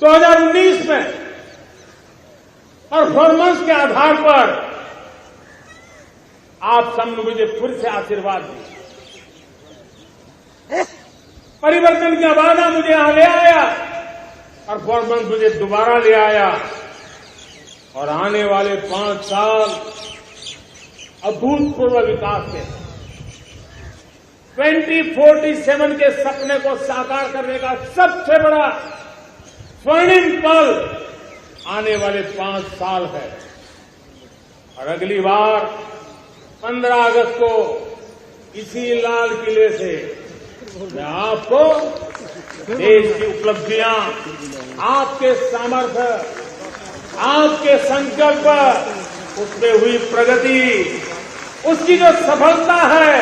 2019 में परफॉर्मेंस के आधार पर आप सबने मुझे फिर से आशीर्वाद दिया। परिवर्तन का वादा मुझे यहां ले आया, परफॉर्मेंस मुझे दोबारा ले आया और आने वाले 5 साल अभूतपूर्व विकास के 2047 के सपने को साकार करने का सबसे बड़ा स्वर्णिम पल आने वाले 5 साल है। और अगली बार 15 अगस्त को इसी लाल किले से मैं आपको देश की उपलब्धियां, आपके सामर्थ्य, आपके संकल्प, उसमें हुई प्रगति, उसकी जो सफलता है,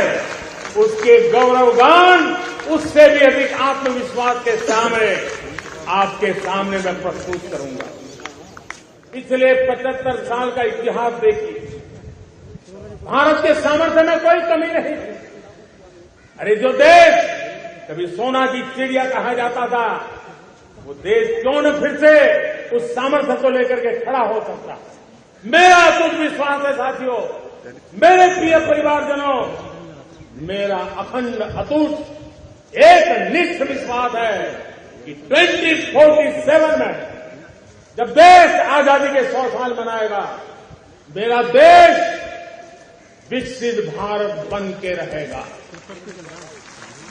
उसके गौरवगान, उससे भी अधिक आत्मविश्वास के सामने आपके सामने मैं प्रस्तुत करूंगा। पिछले 75 साल का इतिहास देखिए, भारत के सामर्थ्य में कोई कमी नहीं। अरे जो देश कभी सोना की चिड़िया कहा जाता था, वो देश क्यों न फिर से उस सामर्थ्य को लेकर के खड़ा हो सकता। मेरा अटूट विश्वास है साथियों, मेरे प्रिय परिवारजनों, मेरा अखंड अटूट एक निश्चित विश्वास है कि 2047 में जब देश आजादी के 100 साल मनाएगा, मेरा देश विकसित भारत बन के रहेगा।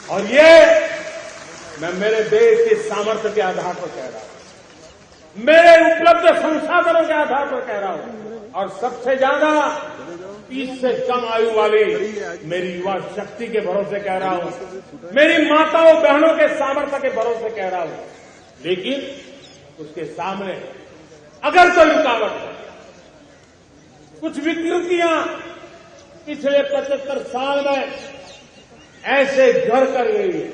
और ये मैं मेरे देश के सामर्थ्य के आधार पर कह रहा हूं, मेरे उपलब्ध संसाधनों के आधार पर कह रहा हूं, और सबसे ज्यादा 30 से कम आयु वाली मेरी युवा शक्ति के भरोसे कह रहा हूं, मेरी माताओं बहनों के सामर्थ्य के भरोसे कह रहा हूं। लेकिन उसके सामने अगर कोई रुकावट है, कुछ विकृतियां पिछले 75 साल में ऐसे घर कर गई है,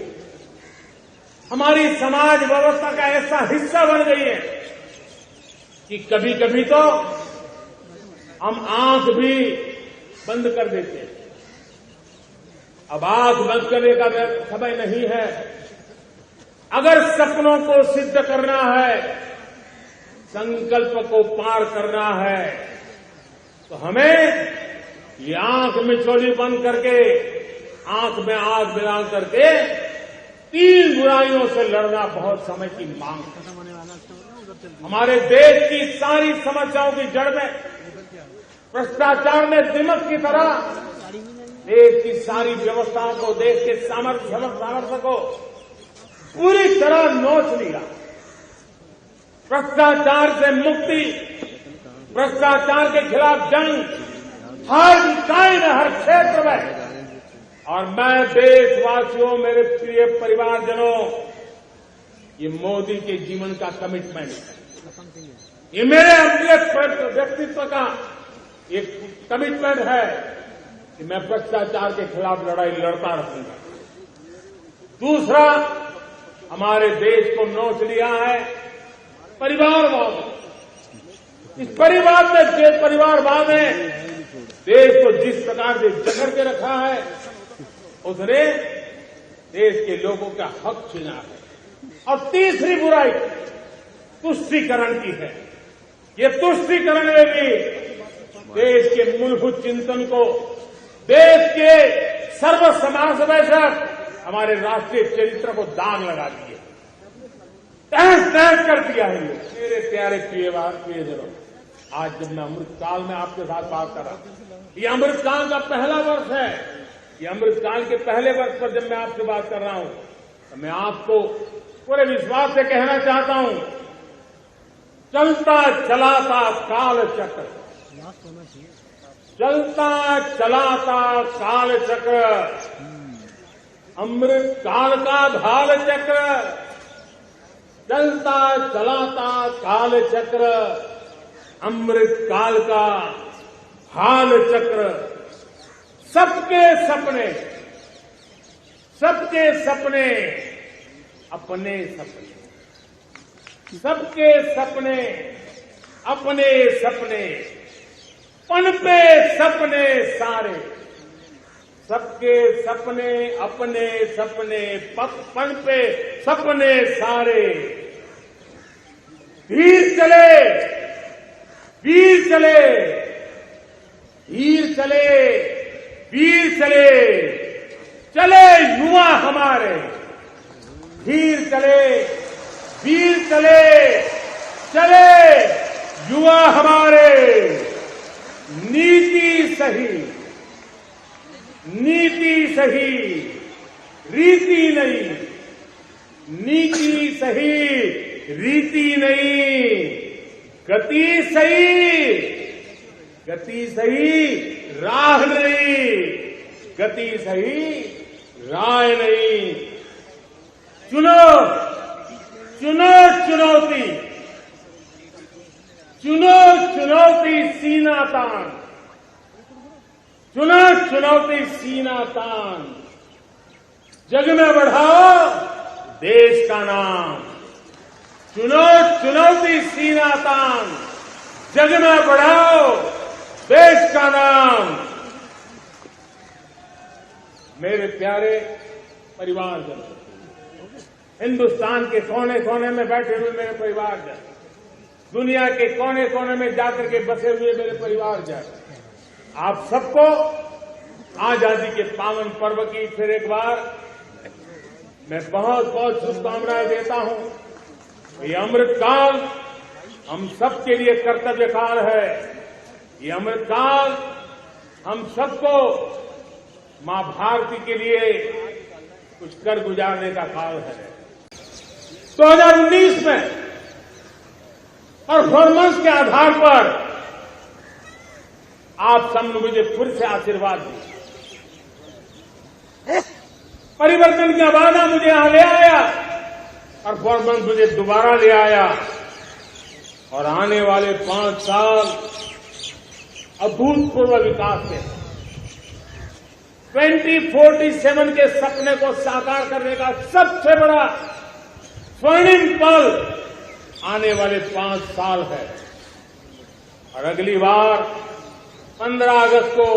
हमारी समाज व्यवस्था का ऐसा हिस्सा बन गई है कि कभी कभी तो हम आंख भी बंद कर देते हैं। अब आंख बंद करने का समय नहीं है। अगर सपनों को सिद्ध करना है, संकल्प को पार करना है, तो हमें ये आंख मिचौली बंद करके, आंख में आंख मिला करके 3 बुराइयों से लड़ना बहुत समय की मांग है। हमारे देश की सारी समस्याओं की जड़ में भ्रष्टाचार ने दिमक की तरह देश की सारी व्यवस्थाओं को, देश के सामर्थ्य को पूरी तरह नोच लिया। भ्रष्टाचार से मुक्ति, भ्रष्टाचार के खिलाफ जंग हर इकाई में, हर क्षेत्र में। और मैं देशवासियों, मेरे प्रिय परिवारजनों, ये मोदी के जीवन का कमिटमेंट है, ये मेरे व्यक्तित्व का एक कमिटमेंट है कि मैं भ्रष्टाचार के खिलाफ लड़ाई लड़ता रहूंगा। दूसरा, हमारे देश को नोच लिया है परिवारवाद। इस परिवारवाद ने देश को जिस प्रकार से जकड़ के रखा है, उसने देश के लोगों का हक छीना है। और तीसरी बुराई तुष्टीकरण की है। ये तुष्टीकरण में भी देश के मूलभूत चिंतन को, देश के सर्व समावेशक हमारे राष्ट्रीय चरित्र को दाग लगा दिए, तहस नहस कर दिया है। मेरे प्यारे प्रियजनों, आज जब मैं अमृतकाल में आपके साथ बात कर रहा हूं, ये अमृतकाल का पहला वर्ष है। ये अमृतकाल के पहले वर्ष पर जब मैं आपसे बात कर रहा हूं, तो मैं आपको पूरे विश्वास से कहना चाहता हूं, चलता चलाता काल चक्र, चलता चलाता काल चक्र, अमृत काल का भाल चक्र, चलता चलाता काल चक्र, अमृत काल का हाल चक्र। सबके सपने, सबके सपने अपने सपने, सबके सपने अपने सपने, पनपे सपने सारे, सबके सपने अपने सपने, पनपे सपने सारे। धीर चले, वीर चले, धीर चले, वीर चले, चले युवा हमारे, धीर चले, वीर चले, चले युवा हमारे, नीति सही, नीति सही, रीति नहीं, नीति सही, रीति नहीं, गति सही, गति सही, राह नहीं, गति सही, राह नहीं। चुनो, चुनो चुनौती, चुनो चुनौती सीना तान, चुनो चुनौती सीना तान, जग में बढ़ाओ देश का नाम, चुनो चुनौती सीना तान, जग में बढ़ाओ देश का नाम। मेरे प्यारे परिवारजन, हिंदुस्तान के कोने कोने में बैठे हुए मेरे परिवारजन, दुनिया के कोने कोने में जाकर के बसे हुए मेरे परिवारजन, आप सबको आजादी के पावन पर्व की फिर एक बार मैं बहुत बहुत शुभकामनाएं देता हूं। ये अमृतकाल हम सबके लिए कर्तव्य काल है। ये अमृतकाल हम सबको मां भारती के लिए कुछ कर गुजारने का काल है। 2019 में परफॉर्मेंस के आधार पर आप सबने मुझे फिर से आशीर्वाद दिया, परिवर्तन का वादा मुझे यहां ले आया, परफॉर्मेंस मुझे दोबारा ले आया और आने वाले 5 साल अभूतपूर्व विकास के 2047 के सपने को साकार करने का सबसे बड़ा स्वर्णिम पल आने वाले 5 साल है। और अगली बार 15 अगस्त को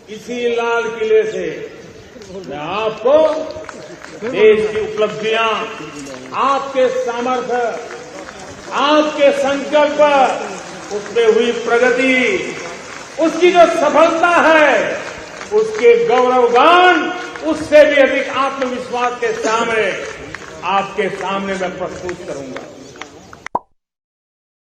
इसी लाल किले से मैं आपको देश की उपलब्धियां, आपके सामर्थ्य, आपके संकल्प, उसमें हुई प्रगति, उसकी जो सफलता है, उसके गौरवगान, उससे भी अधिक आत्मविश्वास के सामने आपके सामने मैं प्रस्तुत करूंगा।